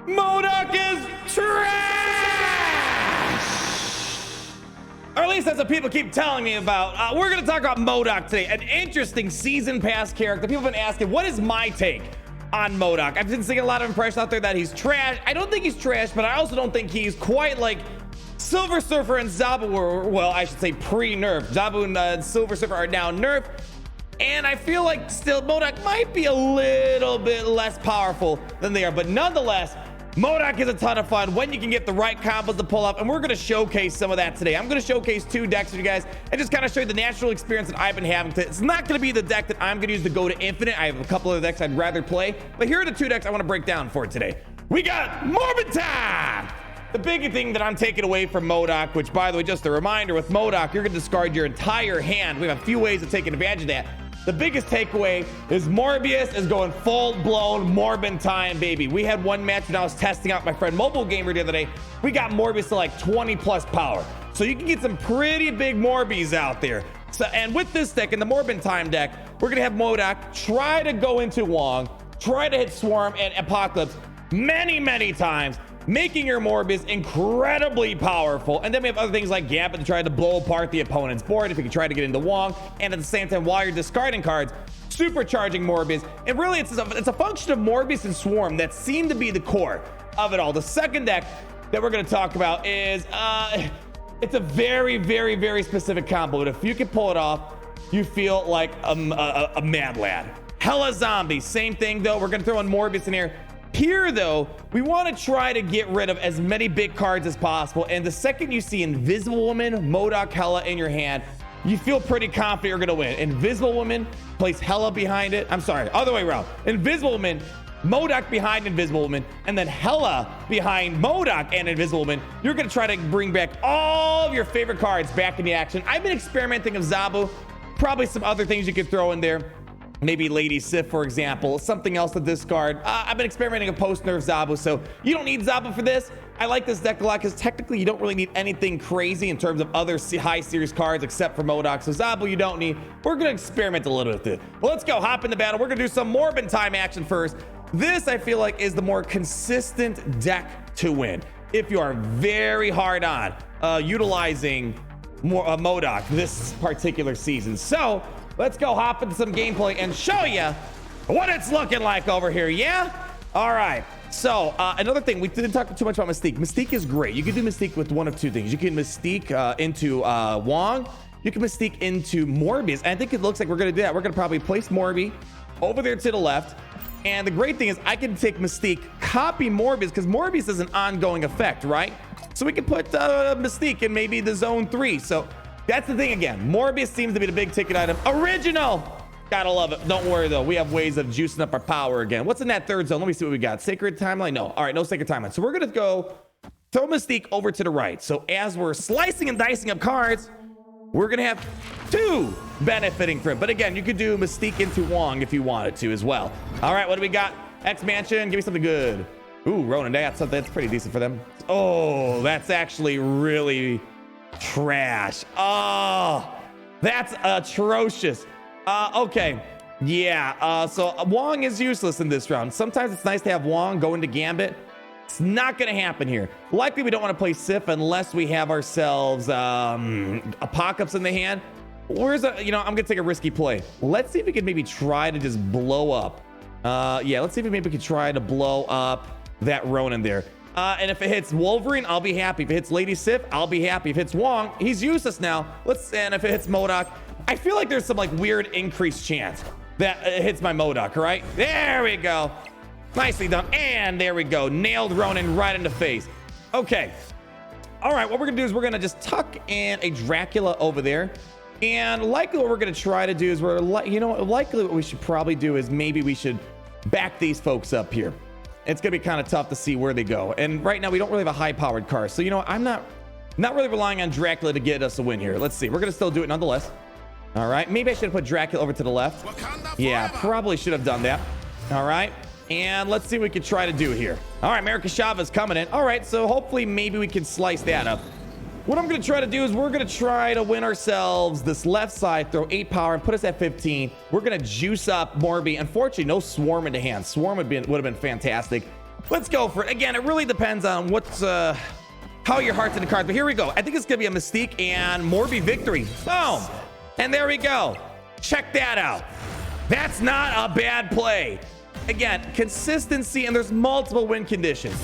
M.O.D.O.K is trash! Or at least that's what people keep telling me about. We're going to talk about M.O.D.O.K today, an interesting season pass character. People have been asking, what is my take on M.O.D.O.K? I've been seeing a lot of impressions out there that he's trash. I don't think he's trash, but I also don't think he's quite like Silver Surfer and Zabu were, well, I should say pre-nerf. Zabu and Silver Surfer are now nerfed. And I feel like still M.O.D.O.K might be a little bit less powerful than they are. But nonetheless, M.O.D.O.K is a ton of fun when you can get the right combos to pull up. And we're going to showcase some of that today. I'm going to showcase 2 decks for you guys and just kind of show you the natural experience that I've been having. It's not going to be the deck that I'm going to use to go to infinite. I have a couple of decks I'd rather play. But here are the 2 decks I want to break down for today. We got Morbid Time! The big thing that I'm taking away from M.O.D.O.K, which, by the way, just a reminder, with M.O.D.O.K, you're going to discard your entire hand. We have a few ways of taking advantage of that. The biggest takeaway is Morbius is going full-blown Morbid Time, baby. We had one match when I was testing out my friend Mobile Gamer the other day. We got Morbius to like 20+ power. So you can get some pretty big Morbies out there. So, and with this deck, in the Morbid Time deck, we're going to have M.O.D.O.K try to go into Wong, try to hit Swarm and Apocalypse many times, making your Morbius incredibly powerful. And then we have other things like Gambit to try to blow apart the opponent's board if you can try to get into Wong, and at the same time, while you're discarding cards, supercharging Morbius. And really, it's a function of Morbius and Swarm that seem to be the core of it all. The second deck that we're going to talk about is it's a very specific combo, but if you can pull it off, you feel like a mad lad. Hella Zombie, same thing though. We're going to throw in Morbius in here. Here, though, we want to try to get rid of as many big cards as possible. And the second you see Invisible Woman, M.O.D.O.K, Hella in your hand, you feel pretty confident you're going to win. Invisible Woman, place Hella behind it. I'm sorry, other way around. Invisible Woman, M.O.D.O.K behind Invisible Woman, and then Hella behind M.O.D.O.K and Invisible Woman. You're going to try to bring back all of your favorite cards back into action. I've been experimenting with Zabu. Probably some other things you could throw in there. Maybe Lady Sif, for example, something else to discard. I've been experimenting with post-nerf Zabu, so you don't need Zabu for this. I like this deck a lot because technically you don't really need anything crazy in terms of other high series cards except for M.O.D.O.K. So Zabu you don't need. We're going to experiment a little bit with it. Well, let's go hop into battle. We're going to do some Morbid Time action first. This, I feel like, is the more consistent deck to win. If you are very hard on utilizing more M.O.D.O.K this particular season. So let's go hop into some gameplay and show you what it's looking like over here. Yeah? All right. So another thing, we didn't talk too much about Mystique. Mystique is great. You can do Mystique with one of 2 things. You can Mystique into Wong. You can Mystique into Morbius. And I think it looks like we're going to do that. We're going to probably place Morbi over there to the left. And the great thing is I can take Mystique, copy Morbius, because Morbius is an ongoing effect, right? So we can put Mystique in maybe the zone 3. So that's the thing again. Morbius seems to be the big ticket item. Original! Gotta love it. Don't worry though. We have ways of juicing up our power again. What's in that third zone? Let me see what we got. Sacred Timeline? No. All right, no Sacred Timeline. So we're gonna go throw Mystique over to the right. So as we're slicing and dicing up cards, we're gonna have 2 benefiting from it. But again, you could do Mystique into Wong if you wanted to as well. All right, what do we got? X-Mansion, give me something good. Ooh, Ronan, that's something that's pretty decent for them. Oh, that's actually really trash. Oh, that's atrocious. Okay. Yeah. So Wong is useless in this round. Sometimes it's nice to have Wong go into Gambit. It's not going to happen here. Likely we don't want to play Sif unless we have ourselves Apocalypse in the hand. I'm going to take a risky play. Let's see if we can maybe try to just blow up. Yeah, let's see if maybe we can try to blow up that Ronan there. And if it hits Wolverine, I'll be happy. If it hits Lady Sif, I'll be happy. If it hits Wong, he's useless now. And if it hits M.O.D.O.K, I feel like there's some like weird increased chance that it hits my M.O.D.O.K, right? There we go. Nicely done. And there we go. Nailed Ronan right in the face. Okay. All right, what we're gonna do is we're gonna just tuck in a Dracula over there. And likely what we're gonna try to do is likely what we should probably do is maybe we should back these folks up here. It's gonna be kind of tough to see where they go. And right now we don't really have a high-powered car. So I'm not really relying on Dracula to get us a win here. Let's see. We're gonna still do it nonetheless. All right. Maybe I should have put Dracula over to the left. Yeah, probably should have done that. All right. And let's see what we can try to do here. All right, America Chavez coming in. All right, so hopefully maybe we can slice that up. What I'm going to try to do is we're going to try to win ourselves this left side, throw 8 power and put us at 15. We're going to juice up Morbi. Unfortunately, no Swarm into hand. Swarm would have been fantastic. Let's go for it. Again, it really depends on what's how your heart's in the cards. But here we go. I think it's gonna be a Mystique and Morby victory. Boom. And there we go. Check that out. That's not a bad play. Again, consistency, and there's multiple win conditions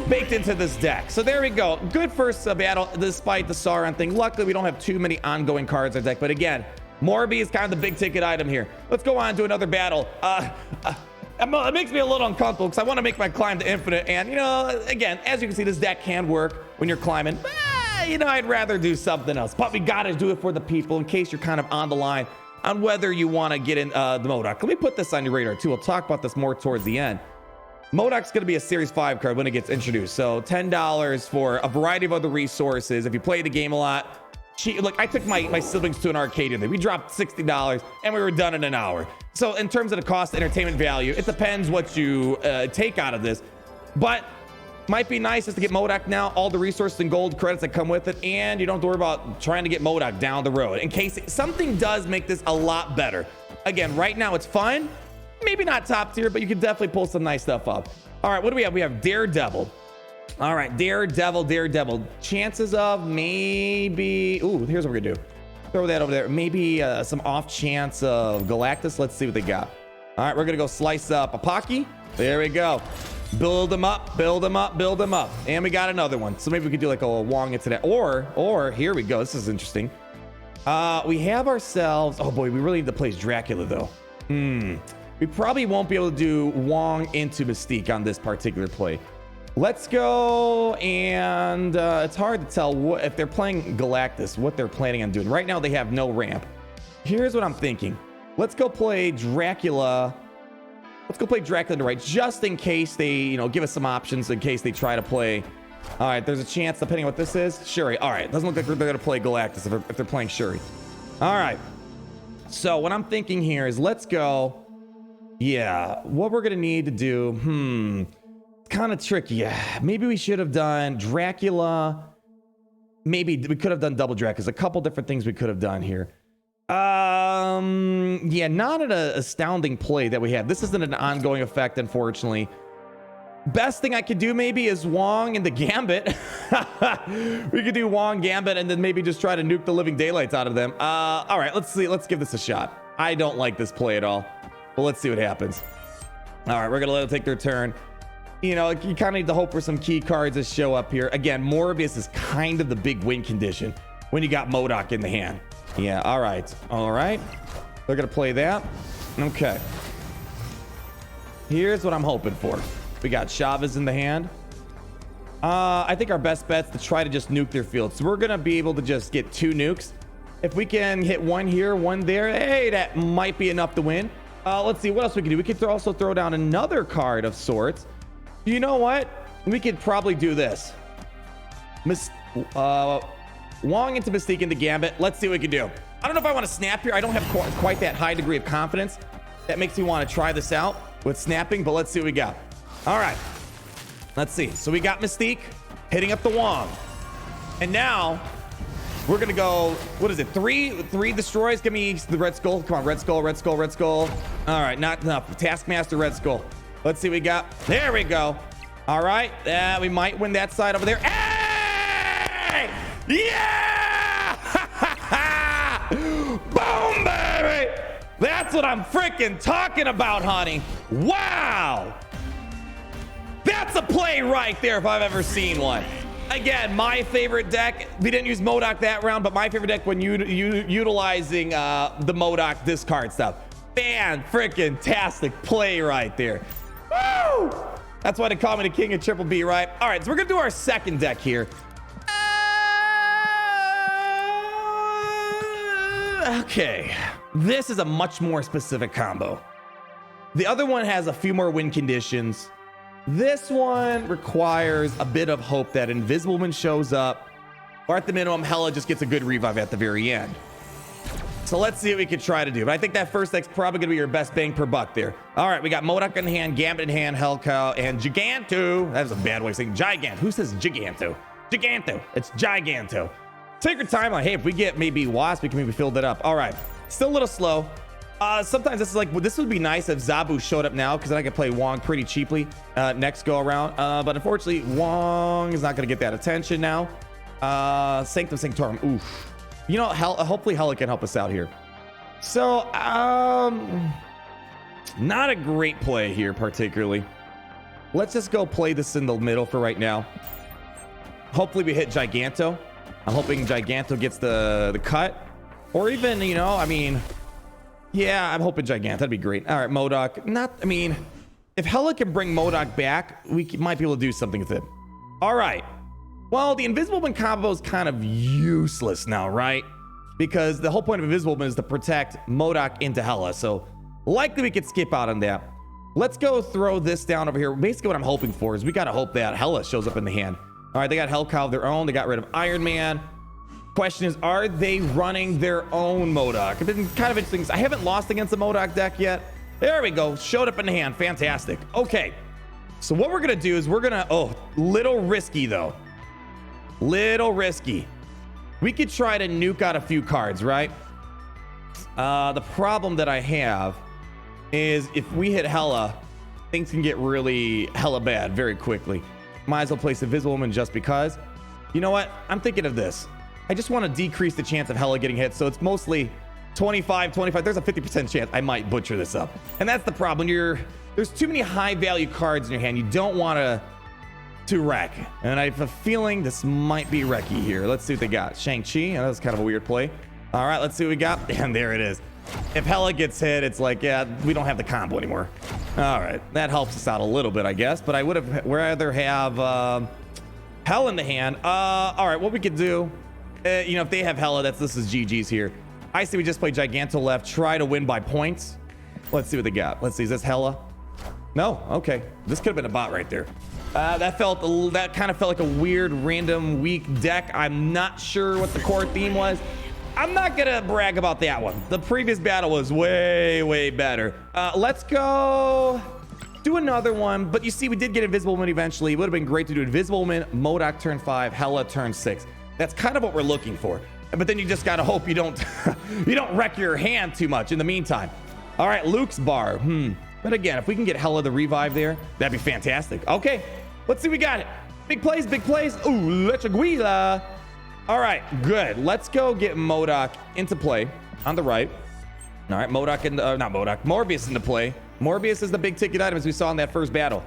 baked into this deck. So there we go. Good first battle despite the Sauron thing. Luckily, we don't have too many ongoing cards in our deck. But again, Morby is kind of the big ticket item here. Let's go on to another battle. It makes me a little uncomfortable because I want to make my climb to infinite. And, you know, again, as you can see, this deck can work when you're climbing. You know, I'd rather do something else. But we got to do it for the people in case you're kind of on the line on whether you want to get in the M.O.D.O.K. Let me put this on your radar, too. We'll talk about this more towards the end. M.O.D.O.K's going to be a Series 5 card when it gets introduced. So $10 for a variety of other resources. If you play the game a lot, look, I took my siblings to an arcade today. We dropped $60 and we were done in an hour. So in terms of the cost entertainment value, it depends what you take out of this. But might be nice just to get M.O.D.O.K. now, all the resources and gold credits that come with it, and you don't have to worry about trying to get M.O.D.O.K. down the road in case something does make this a lot better. Again, right now it's fun. Maybe not top tier, but you can definitely pull some nice stuff up. All right, what do we have? We have Daredevil. All right, Daredevil. Chances of maybe... Ooh, here's what we're going to do. Throw that over there. Maybe some off chance of Galactus. Let's see what they got. All right, we're going to go slice up Apaki. There we go. Build them up. And we got another one. So maybe we could do like a Wong into that. Or here we go. This is interesting. We have ourselves... Oh, boy, we really need to place Dracula, though. We probably won't be able to do Wong into Mystique on this particular play. Let's go, and it's hard to tell if they're playing Galactus, what they're planning on doing. Right now, they have no ramp. Here's what I'm thinking. Let's go play Dracula. Let's go play Dracula to right, just in case they, you know, give us some options in case they try to play. All right, there's a chance, depending on what this is. Shuri. All right, doesn't look like they're going to play Galactus if they're playing Shuri. All right. So what I'm thinking here is let's go. Yeah, what we're going to need to do, kind of tricky. Yeah, maybe we should have done Dracula. Maybe we could have done double Dracula. There's a couple different things we could have done here. Yeah, not an astounding play that we have. This isn't an ongoing effect, unfortunately. Best thing I could do maybe is Wong and the Gambit. We could do Wong, Gambit, and then maybe just try to nuke the living daylights out of them. All right, let's see. Let's give this a shot. I don't like this play at all, but let's see what happens. All right, we're gonna let them take their turn. You know, you kind of need to hope for some key cards to show up here. Again, Morbius is kind of the big win condition when you got M.O.D.O.K. in the hand. Yeah, all right. They're going to play that. Okay. Here's what I'm hoping for. We got Chavez in the hand. I think our best bet's to try to just nuke their field. So we're going to be able to just get 2 nukes. If we can hit one here, one there, hey, that might be enough to win. Let's see what else we can do. We could also throw down another card of sorts. You know what? We could probably do this. Wong into Mystique into Gambit. Let's see what we can do. I don't know if I want to snap here. I don't have quite that high degree of confidence. That makes me want to try this out with snapping, but let's see what we got. All right. Let's see. So we got Mystique hitting up the Wong. And now we're going to go, what is it? Three destroys. Give me the Red Skull. Come on, Red Skull. All right, not enough. Taskmaster, Red Skull. Let's see what we got. There we go. All right. We might win that side over there. Hey! Yeah! Boom, baby! That's what I'm freaking talking about, honey. Wow! That's a play right there if I've ever seen one. Again, my favorite deck. We didn't use M.O.D.O.K. that round, but my favorite deck when utilizing the M.O.D.O.K. discard stuff. Fan-freaking-tastic play right there. Woo! That's why they call me the king of Triple B, right? All right, so we're going to do our second deck here. Okay, this is a much more specific combo. The other one has a few more win conditions. This one requires a bit of hope that Invisible Man shows up, or at the minimum, Hela just gets a good revive at the very end. So let's see what we can try to do. But I think that first deck's probably going to be your best bang per buck there. All right, we got M.O.D.O.K. in hand, Gambit in hand, Hellcow, and Giganto. That was a bad way of saying Gigant. Who says Giganto? Giganto. It's Giganto. Take your time on, hey, if we get maybe Wasp, we can maybe fill that up. All right, still a little slow. Sometimes this is like, well, this would be nice if Zabu showed up now, because then I could play Wong pretty cheaply next go around. But unfortunately, Wong is not going to get that attention now. Sanctum Sanctorum. Oof. You know, hopefully Hella can help us out here. So, not a great play here, particularly. Let's just go play this in the middle for right now. Hopefully we hit Giganto. I'm hoping Giganto gets the cut. Or even, you know, I mean... Yeah, I'm hoping Giganto. That'd be great. All right, M.O.D.O.K. I mean, if Hella can bring M.O.D.O.K. back, we might be able to do something with it. All right. Well, the Invisible Man combo is kind of useless now, right? Because the whole point of Invisible Man is to protect M.O.D.O.K. into Hella. So likely we could skip out on that. Let's go throw this down over here. Basically what I'm hoping for is we got to hope that Hella shows up in the hand. All right, they got Hellcow of their own. They got rid of Iron Man. Question is, are they running their own M.O.D.O.K? It's been kind of interesting. I haven't lost against the M.O.D.O.K deck yet. There we go. Showed up in the hand. Fantastic. Okay. So what we're going to do is we're going to... Oh, little risky, though. Little risky. We could try to nuke out a few cards, right? The problem that I have is if we hit Hella, things can get really hella bad very quickly. Might as well place Invisible Woman just because. You know what? I'm thinking of this. I just want to decrease the chance of Hella getting hit, so it's mostly 25. There's a 50% chance I might butcher this up. And that's the problem. There's too many high-value cards in your hand. You don't want to wreck. And I have a feeling this might be wrecky here. Let's see what they got. Shang-Chi. That was kind of a weird play. All right, let's see what we got. And there it is. If Hella gets hit, it's like, yeah, we don't have the combo anymore. All right, that helps us out a little bit, I guess. But I would have rather have Hella in the hand. All right, what we could do... you know, if they have Hella, this is GG's here. I say we just play Giganto left, try to win by points. Let's see what they got. Let's see, is this Hella? No, okay. This could have been a bot right there. That kind of felt like a weird, random, weak deck. I'm not sure what the core theme was. I'm not gonna brag about that one. The previous battle was way, way better. Let's go do another one. But you see, we did get Invisible Woman eventually. It would have been great to do Invisible Woman, M.O.D.O.K. turn 5, Hella turn 6. That's kind of what we're looking for. But then you just gotta hope you don't you don't wreck your hand too much in the meantime. All right, Luke's bar. But again, if we can get Hella the revive there, that'd be fantastic. Okay, let's see, we got it. Big plays, big plays. Ooh, Lechaguila. All right, good. Let's go get M.O.D.O.K. into play on the right. All right, M.O.D.O.K. not M.O.D.O.K. Morbius into play. Morbius is the big ticket item as we saw in that first battle.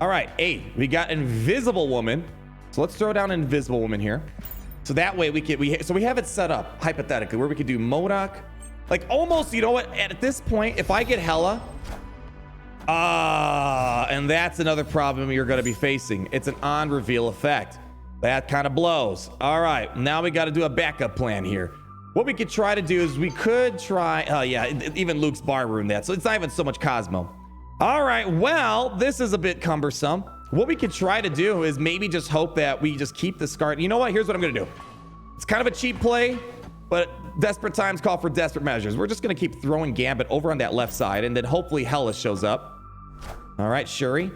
All right, 8. We got Invisible Woman. So let's throw down Invisible Woman here. So that way we have it set up hypothetically where we could do M.O.D.O.K. Like almost, you know what? At this point, if I get Hella, and that's another problem you're going to be facing. It's an on reveal effect. That kind of blows. All right, now we got to do a backup plan here. What we could try to do is we could try, oh yeah, even Luke's bar ruined that. So it's not even so much Cosmo. All right, well, this is a bit cumbersome. What we could try to do is maybe just hope that we just keep this card. You know what? Here's what I'm going to do. It's kind of a cheap play, but desperate times call for desperate measures. We're just going to keep throwing Gambit over on that left side, and then hopefully Hella shows up. All right, Shuri.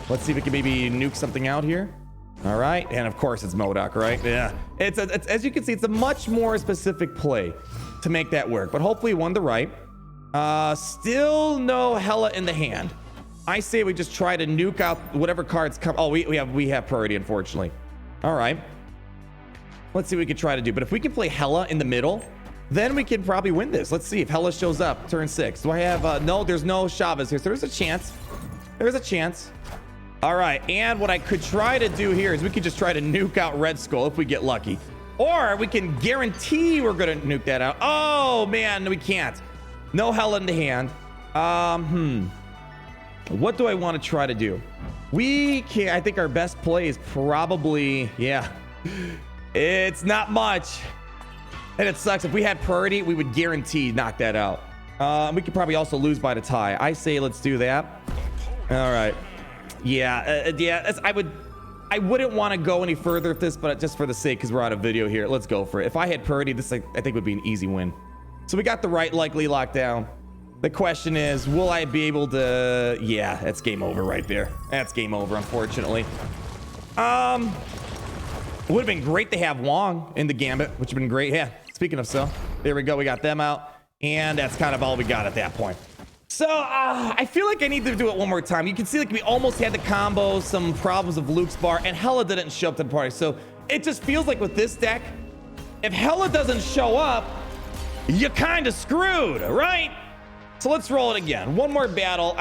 Let's see if we can maybe nuke something out here. All right, and of course it's M.O.D.O.K, right? Yeah, it's as you can see, it's a much more specific play to make that work, but hopefully won the right. Still no Hella in the hand. I say we just try to nuke out whatever cards come. Oh, we have priority, unfortunately. All right, let's see what we can try to do. But if we can play Hella in the middle, then we can probably win this. Let's see if Hella shows up turn 6. Do I have no? There's no Chavez here, so there's a chance. There's a chance. All right, and what I could try to do here is we could just try to nuke out Red Skull if we get lucky. Or we can guarantee we're going to nuke that out. Oh, man, we can't. No Hella in the hand. What do I want to try to do? We can, I think our best play is probably, yeah, it's not much. And it sucks. If we had priority, we would guarantee knock that out. We could probably also lose by the tie. I say let's do that. All right. Yeah, I wouldn't want to go any further with this, but just for the sake, because we're out of video here, let's go for it. If I had priority, this I think would be an easy win. So we got the right likely lockdown. The question is, will I be able to? Yeah, that's game over right there. That's game over, unfortunately. It would have been great to have Wong in the Gambit, which would have been great. Yeah, speaking of so, there we go. We got them out. And that's kind of all we got at that point. So I feel like I need to do it one more time. You can see like we almost had the combo, some problems with Luke's bar, and Hella didn't show up to the party. So it just feels like with this deck, if Hella doesn't show up, you're kind of screwed, right? So let's roll it again. One more battle.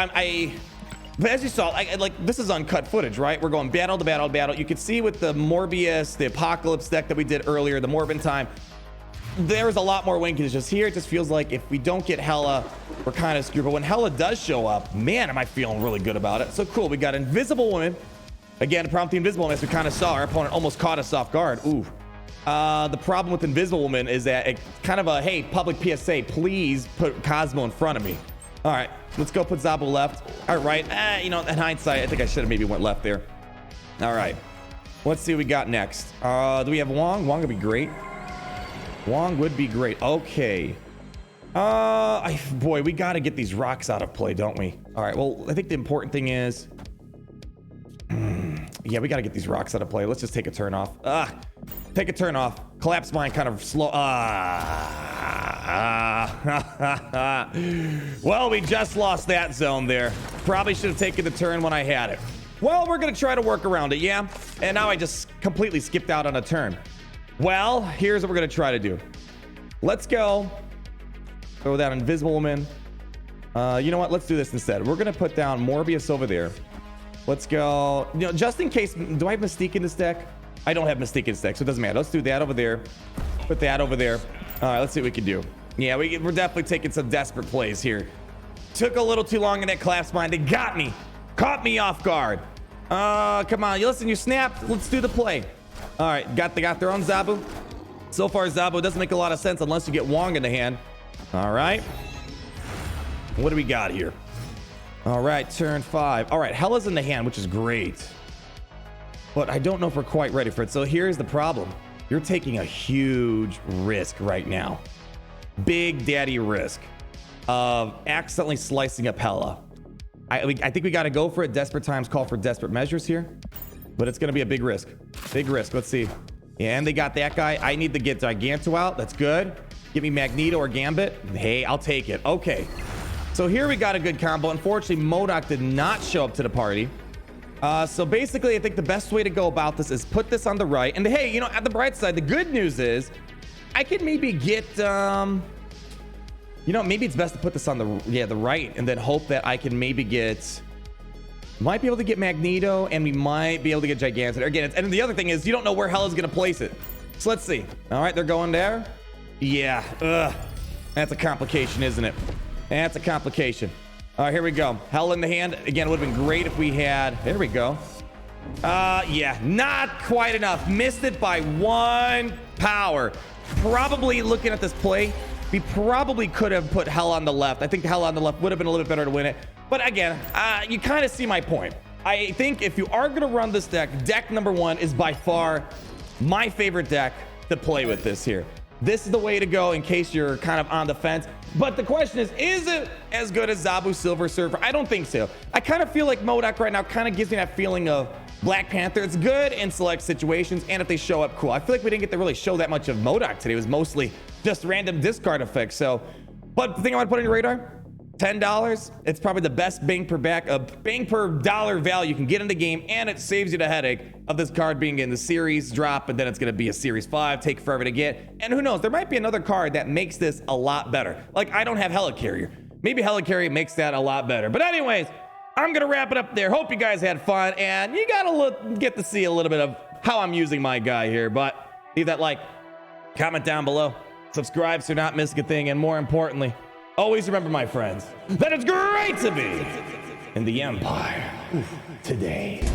But as you saw, like this is uncut footage, right? We're going battle to battle to battle. You can see with the Morbius, the Apocalypse deck that we did earlier, the Morbin time, there's a lot more winkage. Just here, it just feels like if we don't get Hella, we're kind of screwed. But when Hella does show up, man, am I feeling really good about it. So cool. We got Invisible Woman. Again, prompt the Invisible Woman, as we kind of saw. Our opponent almost caught us off guard. Ooh. The problem with Invisible Woman is that it's kind of a, hey, public PSA, please put Cosmo in front of me. All right, let's go put Zabu left. All right, you know, in hindsight, I think I should have maybe went left there. All right, let's see what we got next. Do we have Wong? Wong would be great. Wong would be great. Okay. Boy, we got to get these rocks out of play, don't we? All right, well, I think the important thing is, yeah, we got to get these rocks out of play. Let's just take a turn off. Take a turn off. Collapse mine kind of slow. Well, we just lost that zone there. Probably should have taken the turn when I had it. Well, we're going to try to work around it, yeah? And now I just completely skipped out on a turn. Well, here's what we're going to try to do. Let's go. Throw down Invisible Woman. You know what? Let's do this instead. We're going to put down Morbius over there. Let's go. You know, just in case, do I have Mystique in this deck? I don't have Mystique in this deck, so it doesn't matter. Let's do that over there. Put that over there. All right, let's see what we can do. Yeah, we're definitely taking some desperate plays here. Took a little too long in that collapse mine. They got me. Caught me off guard. Come on. You listen, you snapped. Let's do the play. All right, got their own Zabu. So far, Zabu doesn't make a lot of sense unless you get Wong in the hand. All right. What do we got here? All right, turn 5. All right, Hella's in the hand, which is great. But I don't know if we're quite ready for it. So here's the problem. You're taking a huge risk right now. Big daddy risk of accidentally slicing up Hella. I think we got to go for it. Desperate times call for desperate measures here. But it's going to be a big risk. Big risk. Let's see. Yeah, and they got that guy. I need to get Giganto out. That's good. Give me Magneto or Gambit. Hey, I'll take it. Okay. So here we got a good combo. Unfortunately, M.O.D.O.K did not show up to the party. So basically, I think the best way to go about this is put this on the right. And hey, you know, at the bright side, the good news is I could maybe get, you know, maybe it's best to put this on the right and then hope that I can maybe get, might be able to get Magneto and we might be able to get Gigantic. Again, and the other thing is you don't know where Hella's going to place it. So let's see. All right, they're going there. Yeah. That's a complication, isn't it? That's a complication. All right, here we go. Hella in the hand. Again, it would have been great if we had... There we go. Yeah, not quite enough. Missed it by 1 power. Probably looking at this play, we probably could have put Hella on the left. I think Hella on the left would have been a little bit better to win it. But again, you kind of see my point. I think if you are going to run this deck number 1 is by far my favorite deck to play with this here. This is the way to go in case you're kind of on the fence. But the question is it as good as Zabu Silver Surfer? I don't think so. I kind of feel like M.O.D.O.K right now kind of gives me that feeling of Black Panther. It's good in select situations, and if they show up, cool. I feel like we didn't get to really show that much of M.O.D.O.K today. It was mostly just random discard effects. So, but the thing I want to put on your radar, $10. It's probably the best bang per dollar value you can get in the game, and it saves you the headache of this card being in the series drop, and then it's going to be a series 5, take forever to get. And who knows, there might be another card that makes this a lot better. Like, I don't have Helicarrier. Maybe Helicarrier makes that a lot better. But anyways, I'm going to wrap it up there. Hope you guys had fun, and you got to get to see a little bit of how I'm using my guy here. But leave that like, comment down below, subscribe so you're not missing a thing, and more importantly, always remember, my friends, that it's great to be in the Empire today.